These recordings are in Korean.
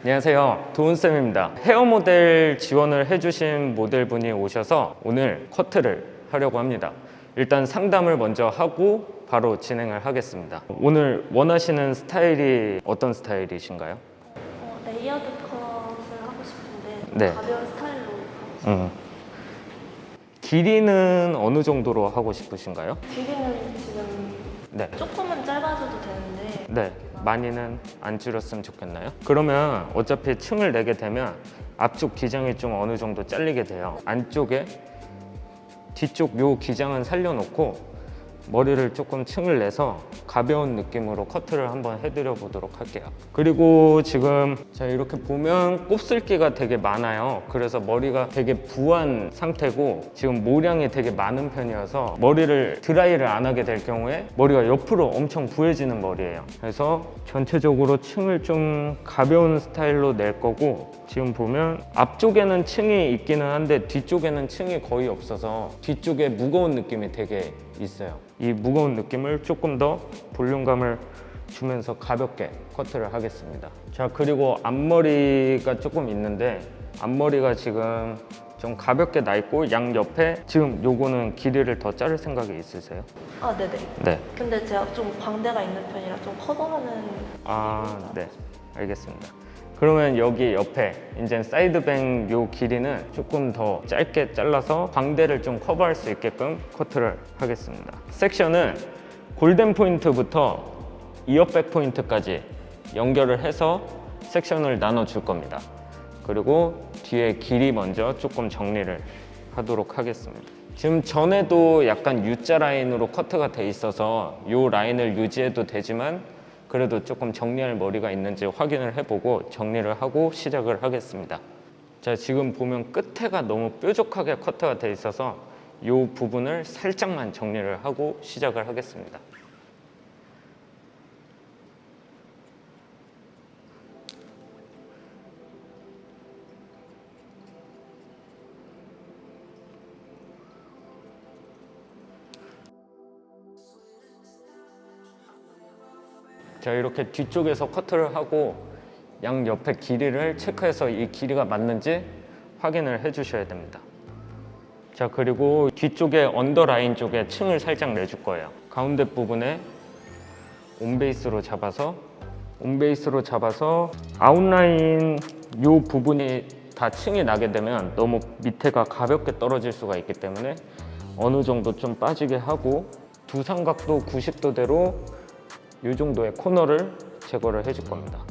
안녕하세요, 도훈쌤입니다. 헤어 모델 지원을 해주신 모델분이 오셔서 오늘 커트를 하려고 합니다. 일단 상담을 먼저 하고 바로 진행을 하겠습니다. 오늘 원하시는 스타일이 어떤 스타일이신가요? 레이어드 컷을 하고 싶은데 네. 가벼운 스타일로 하고 싶어요. 길이는 어느 정도로 하고 싶으신가요? 길이는 지금 네. 조금은 짧아져도 되는데 네, 많이는 안 줄였으면 좋겠나요? 그러면 어차피 층을 내게 되면 앞쪽 기장이 좀 어느 정도 잘리게 돼요. 안쪽에 뒤쪽 요 기장은 살려놓고 머리를 조금 층을 내서 가벼운 느낌으로 커트를 한번 해드려 보도록 할게요. 그리고 지금 자 이렇게 보면 곱슬기가 되게 많아요. 그래서 머리가 되게 부한 상태고 지금 모량이 되게 많은 편이어서 머리를 드라이를 안 하게 될 경우에 머리가 옆으로 엄청 부해지는 머리예요. 그래서 전체적으로 층을 좀 가벼운 스타일로 낼 거고, 지금 보면 앞쪽에는 층이 있기는 한데 뒤쪽에는 층이 거의 없어서 뒤쪽에 무거운 느낌이 되게 있어요. 이 무거운 느낌을 조금 더 볼륨감을 주면서 가볍게 커트를 하겠습니다. 자, 그리고 앞머리가 조금 있는데 앞머리가 지금 좀 가볍게 나 있고 양옆에 지금 요거는 길이를 더 자를 생각이 있으세요? 네네. 네. 근데 제가 좀 광대가 있는 편이라 좀 커버하는 네. 알겠습니다. 그러면 여기 옆에 이제 사이드뱅 요 길이는 조금 더 짧게 잘라서 광대를 좀 커버할 수 있게끔 커트를 하겠습니다. 섹션은 골든 포인트부터 이어백 포인트까지 연결을 해서 섹션을 나눠 줄 겁니다. 그리고 뒤에 길이 먼저 조금 정리를 하도록 하겠습니다. 지금 전에도 약간 U자 라인으로 커트가 돼 있어서 이 라인을 유지해도 되지만 그래도 조금 정리할 머리가 있는지 확인을 해보고 정리를 하고 시작을 하겠습니다. 자, 지금 보면 끝에가 너무 뾰족하게 커트가 돼 있어서 이 부분을 살짝만 정리를 하고 시작을 하겠습니다. 자, 이렇게 뒤쪽에서 커트를 하고 양옆에 길이를 체크해서 이 길이가 맞는지 확인을 해 주셔야 됩니다. 자, 그리고 뒤쪽에 언더라인 쪽에 층을 살짝 내줄 거예요. 가운데 부분에 온베이스로 잡아서 아웃라인 이 부분이 다 층이 나게 되면 너무 밑에가 가볍게 떨어질 수가 있기 때문에 어느 정도 좀 빠지게 하고 두 삼각도 90도대로 이 정도의 코너를 제거를 해줄 겁니다.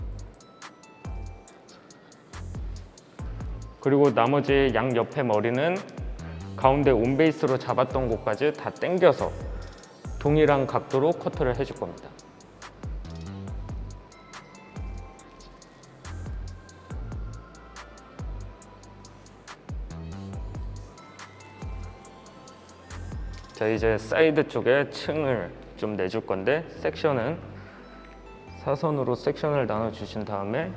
그리고 나머지 양옆에 머리는 가운데 온베이스로 잡았던 곳까지 다 당겨서 동일한 각도로 커트를 해줄 겁니다. 자, 이제 사이드 쪽에 층을 좀 내줄 건데 섹션은 사선으로 섹션을 나눠 주신 다음에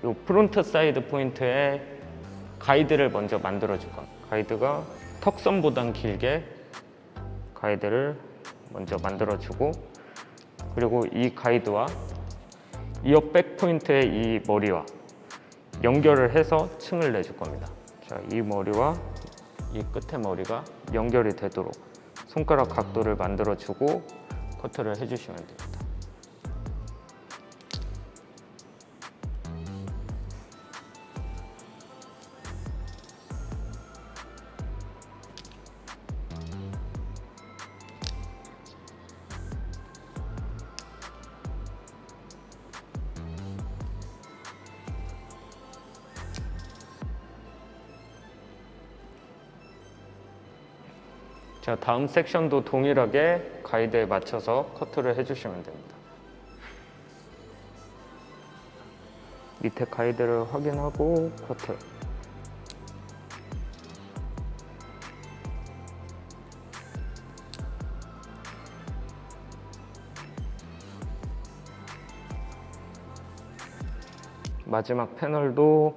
이 프론트 사이드 포인트에 가이드를 먼저 만들어 줄 겁니다. 가이드가 턱선보단 길게 가이드를 먼저 만들어 주고, 그리고 이 가이드와 이어 백 포인트의 이 머리와 연결을 해서 층을 내줄 겁니다. 자, 이 머리와 이 끝의 머리가 연결이 되도록 손가락 각도를 만들어 주고 커트를 해주시면 됩니다. 자, 다음 섹션도 동일하게 가이드에 맞춰서 커트를 해주시면 됩니다. 밑에 가이드를 확인하고 커트. 마지막 패널도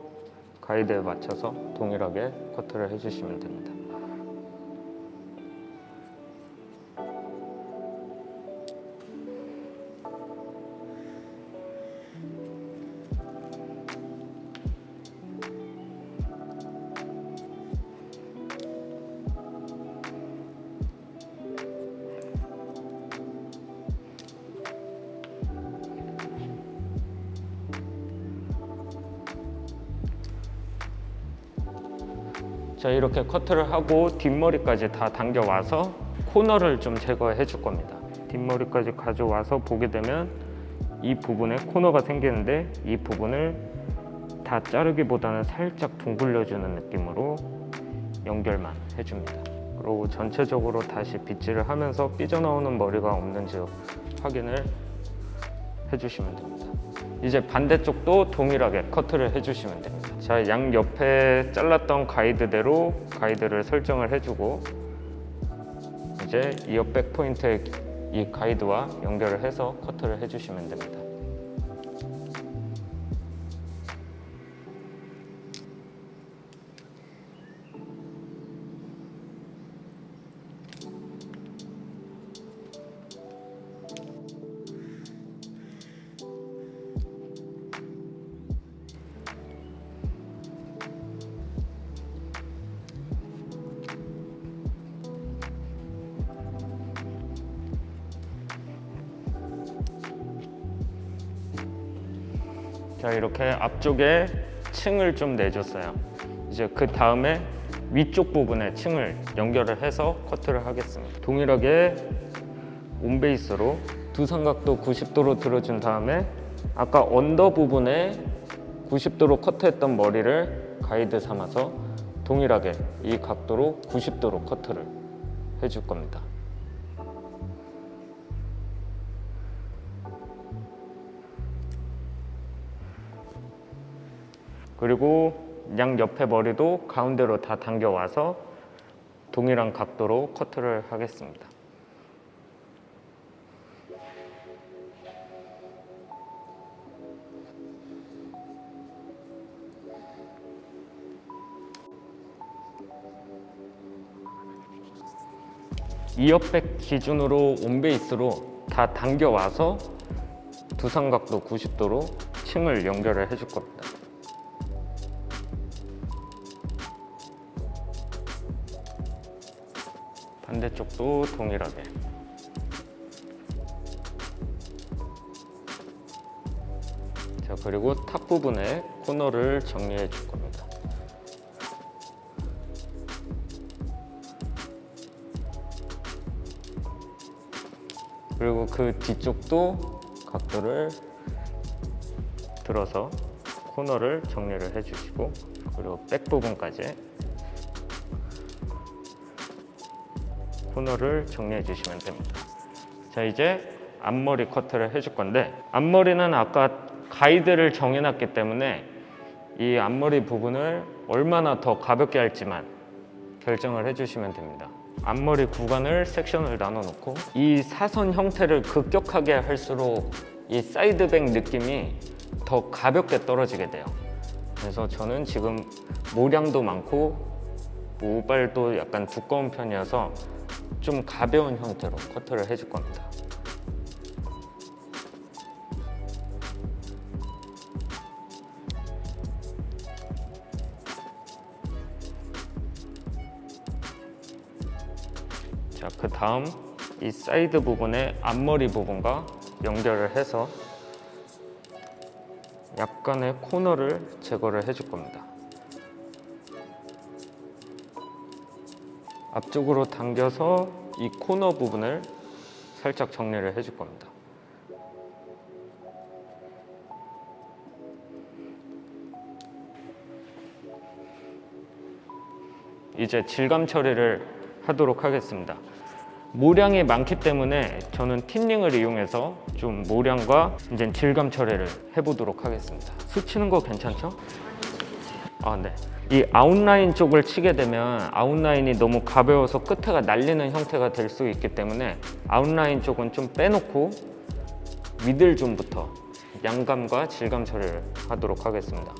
가이드에 맞춰서 동일하게 커트를 해주시면 됩니다. 자, 이렇게 커트를 하고 뒷머리까지 다 당겨와서 코너를 좀 제거해 줄 겁니다. 뒷머리까지 가져와서 보게 되면 이 부분에 코너가 생기는데 이 부분을 다 자르기보다는 살짝 둥글려주는 느낌으로 연결만 해줍니다. 그리고 전체적으로 다시 빗질을 하면서 삐져나오는 머리가 없는지 확인을 해주시면 됩니다. 이제 반대쪽도 동일하게 커트를 해주시면 됩니다. 자, 양 옆에 잘랐던 가이드대로 가이드를 설정을 해주고 이제 이어 백 포인트의 이 가이드와 연결을 해서 커트를 해주시면 됩니다. 자, 이렇게 앞쪽에 층을 좀 내줬어요. 이제 그 다음에 위쪽 부분에 층을 연결을 해서 커트를 하겠습니다. 동일하게 온베이스로 두 삼각도 90도로 들어준 다음에 아까 언더 부분에 90도로 커트했던 머리를 가이드 삼아서 동일하게 이 각도로 90도로 커트를 해줄 겁니다. 그리고 양 옆에 머리도 가운데로 다 당겨와서 동일한 각도로 커트를 하겠습니다. 이어백 기준으로 온베이스로 다 당겨와서 두 삼각도 90도로 층을 연결을 해줄 겁니다. 반대쪽도 동일하게. 자, 그리고 탑 부분에 코너를 정리해 줄 겁니다. 그리고 그 뒤쪽도 각도를 들어서 코너를 정리를 해 주시고, 그리고 백 부분까지 코너를 정리해 주시면 됩니다. 자, 이제 앞머리 커트를 해줄 건데, 앞머리는 아까 가이드를 정해놨기 때문에 이 앞머리 부분을 얼마나 더 가볍게 할지만 결정을 해주시면 됩니다. 앞머리 구간을 섹션을 나눠 놓고 이 사선 형태를 급격하게 할수록 이 사이드백 느낌이 더 가볍게 떨어지게 돼요. 그래서 저는 지금 모량도 많고 모발도 약간 두꺼운 편이어서 좀 가벼운 형태로 커트를 해줄 겁니다. 자, 그 다음 이 사이드 부분에 앞머리 부분과 연결을 해서 약간의 코너를 제거를 해줄 겁니다. 앞쪽으로 당겨서 이 코너 부분을 살짝 정리를 해줄 겁니다. 이제 질감 처리를 하도록 하겠습니다. 모량이 많기 때문에 저는 틴닝을 이용해서 좀 모량과 이제 질감 처리를 해보도록 하겠습니다. 스치는 거 괜찮죠? 아, 네. 이 아웃라인 쪽을 치게 되면 아웃라인이 너무 가벼워서 끝에가 날리는 형태가 될 수 있기 때문에 아웃라인 쪽은 좀 빼놓고 미들 존부터 양감과 질감 처리를 하도록 하겠습니다.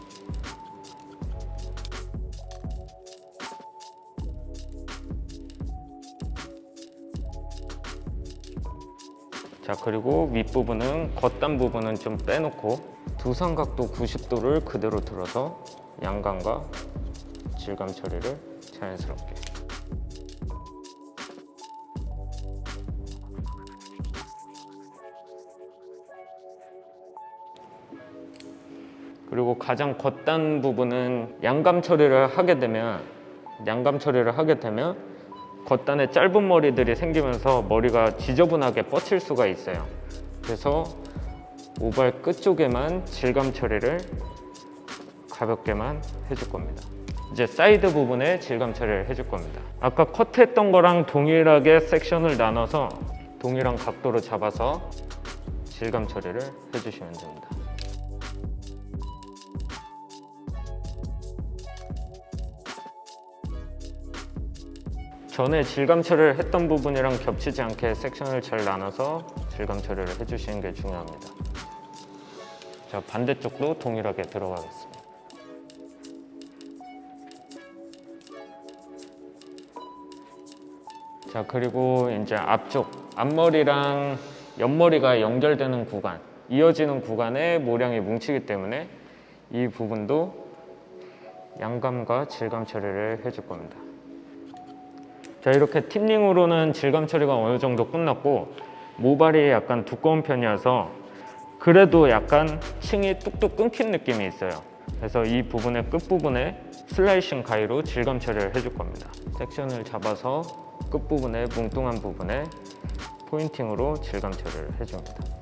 자, 그리고 윗부분은 겉단 부분은 좀 빼놓고 두 삼각도 90도를 그대로 들어서 양감과 질감 처리를 자연스럽게. 그리고 가장 겉단 부분은 양감 처리를 하게 되면 양감 처리를 하게 되면 겉단에 짧은 머리들이 생기면서 머리가 지저분하게 뻗칠 수가 있어요. 그래서 모발 끝쪽에만 질감 처리를 가볍게만 해줄 겁니다. 이제 사이드 부분에 질감 처리를 해줄 겁니다. 아까 커트했던 거랑 동일하게 섹션을 나눠서 동일한 각도로 잡아서 질감 처리를 해주시면 됩니다. 전에 질감 처리를 했던 부분이랑 겹치지 않게 섹션을 잘 나눠서 질감 처리를 해주시는 게 중요합니다. 자, 반대쪽도 동일하게 들어가겠습니다. 자, 그리고 이제 앞쪽 앞머리랑 옆머리가 연결되는 구간, 이어지는 구간에 모량이 뭉치기 때문에 이 부분도 양감과 질감 처리를 해줄 겁니다. 자, 이렇게 틴닝으로는 질감 처리가 어느 정도 끝났고, 모발이 약간 두꺼운 편이어서 그래도 약간 층이 뚝뚝 끊긴 느낌이 있어요. 그래서 이 부분의 끝부분에 슬라이싱 가위로 질감 처리를 해줄 겁니다. 섹션을 잡아서 끝부분에 뭉뚱한 부분에 포인팅으로 질감 처리를 해줍니다.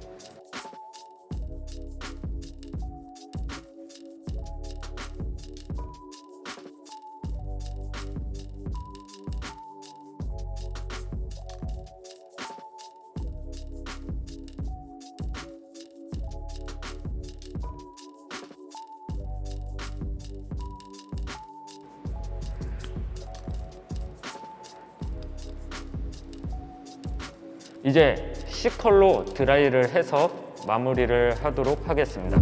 이제 C컬로 드라이를 해서 마무리를 하도록 하겠습니다.